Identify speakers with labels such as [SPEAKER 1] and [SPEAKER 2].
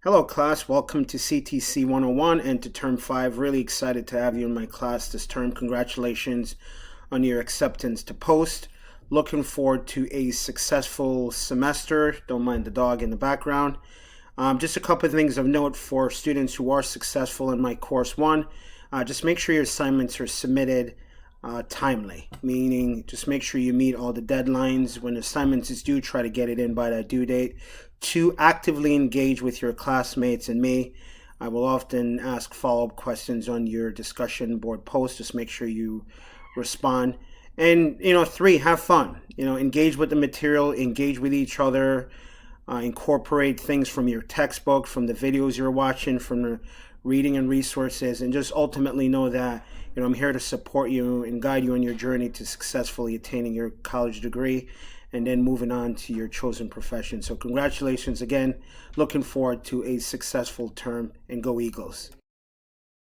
[SPEAKER 1] Hello class, welcome to CTC 101 and to term 5. Really excited to have you in my class this term. Congratulations on your acceptance to post. Looking forward to a successful semester. Don't mind the dog in the background. Just a couple of things of note for students who are successful in my course 1. Just make sure your assignments are submitted timely, meaning just make sure you meet all the deadlines. When assignments is due, try to get it in by that due date. 2, actively engage with your classmates and me. I will often ask follow-up questions on your discussion board post. Just make sure you respond. And 3, have fun. Engage with the material, engage with each other, incorporate things from your textbook, from the videos you're watching, from the reading and resources, and just ultimately know that I'm here to support you and guide you on your journey to successfully attaining your college degree and then moving on to your chosen profession. So congratulations again. Looking forward to a successful term, and go Eagles.